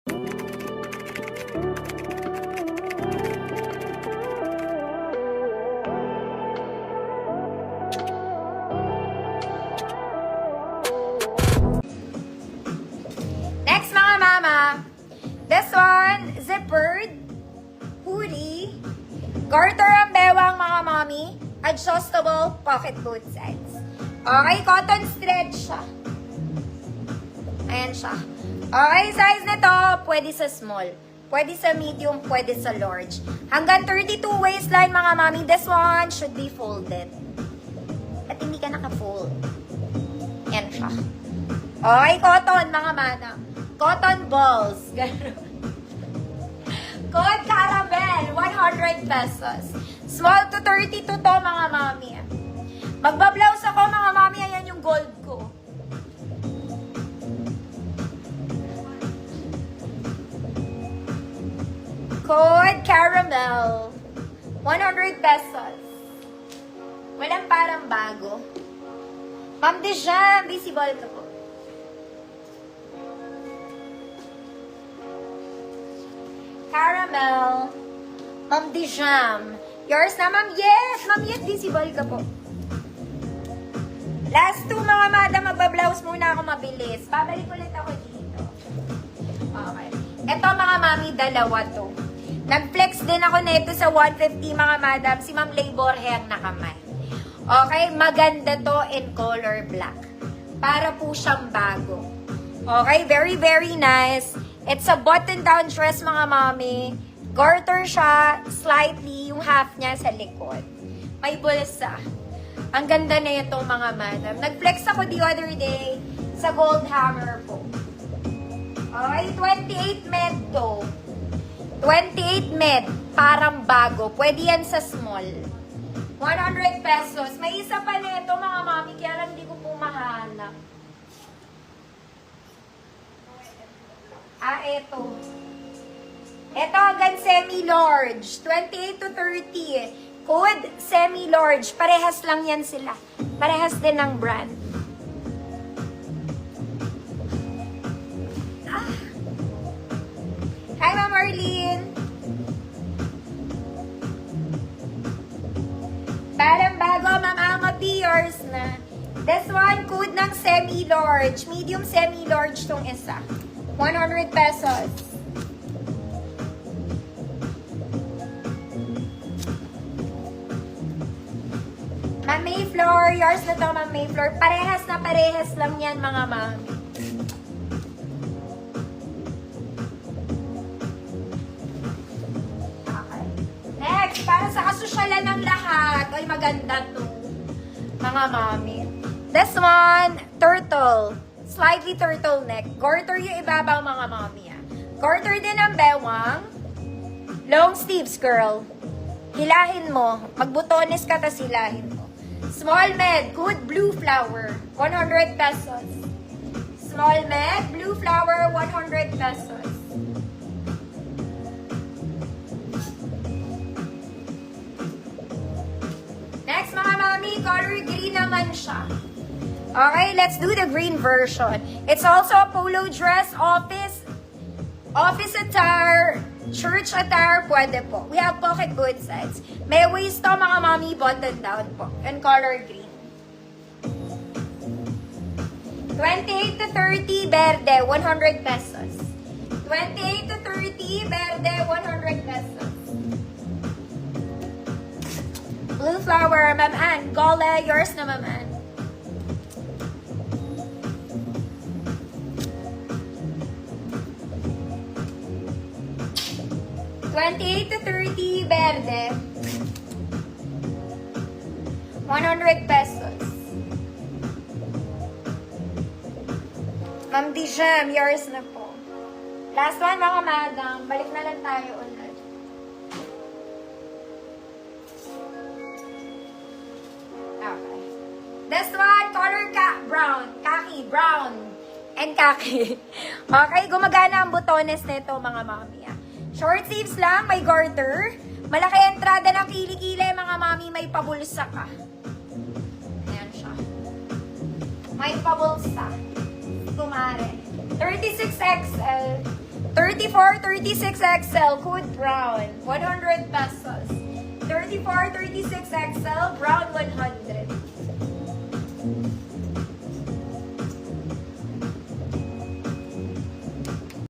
Next mga mama, this one, zippered, hoodie, garter ang bewang mga mommy, adjustable pocket both sides. Okay, cotton stretch siya. Ayan siya. Okay, size nito, pwede sa small, pwede sa medium, pwede sa large. Hanggang 32 waistline mga mommy, this one should be folded. At hindi ka naka-fold. Ayan siya. Okay, cotton mga manang. Cotton balls. Code Caramel, 100 pesos. Small to 32 to mga mami. Magbablouse ako mga mami, ayan yung gold ko. Code Caramel, 100 pesos. Walang parang bago. Ma'am Dejan, visible ka po. Caramel. Ma'am Dijam. Yours na, ma'am? Yes! Ma'am, yes, visible ka po. Last two, mga madam, magbablouse muna ako mabilis. Babalik ulit ako dito. Okay. Ito, mga mami, dalawa to. Nag-flex din ako na ito sa 150, mga madam. Si Ma'am Leiborhe ang nakamay. Okay, maganda to in color black. Para po siyang bago. Okay, very, very nice. It's a button-down dress, mga mami. Garter siya, slightly, yung half niya sa likod. May bulsa. Ang ganda na ito, mga madam. Nag-flex ako the other day sa Gold Hammer po. Okay, 28 med to. 28 med, parang bago. Pwede yan sa small. 100 pesos. May isa pa na ito, mga mami, kaya lang hindi ko po mahanap. Ito. Ito hanggang semi-large. 28 to 30. Code semi-large. Parehas lang yan sila. Parehas din ng brand. Hi, Ma'am Arlene. Parang bago, Ma'am Ama Yours na. This one, code ng semi-large. Medium semi-large tong isa. 100 pesos. Ma'am Mayflower, yours na to, Ma'am Mayflower. Parehas na parehas lang yan, mga mami. Okay. Next, para sa kasusyalan ng lahat. Ay, maganda to, mga mami. This one, turtle. Slightly turtleneck. Garter yung ibabaw, mga mami. Garter din ang bewang. Long sleeves, girl. Hilahin mo. Magbutones ka, tas hilahin mo. Small med, good blue flower. 100 pesos. Small med, blue flower, 100 pesos. Next, mga mami, color green naman siya. Okay, let's do the green version. It's also a polo dress, office attire, church attire, pwede po. We have pocket both sides. May waist to, mga mami, button down po. And color green. 28 to 30, berde, 100 pesos. 28 to 30, berde, 100 pesos. Blue flower, Ma'am Ann. Gole, yours na, Ma'am Ann. 28 to 30, berde. 100 pesos. Ma'am Dijam, yours na po. Last one, mga madam. Balik na lang tayo ulit. Okay. This one, color brown. Khaki, brown. And khaki. Okay, gumagana ang butones nito, mga mami. Short sleeves lang, may garter. Malaki entrada ng kilikili, mga mami, may pabulsa ka. Ayan siya. May pabulsa. Kumare. 36XL. 34, 36 XL, Hood Brown. 100 pesos. 34, 36 XL, brown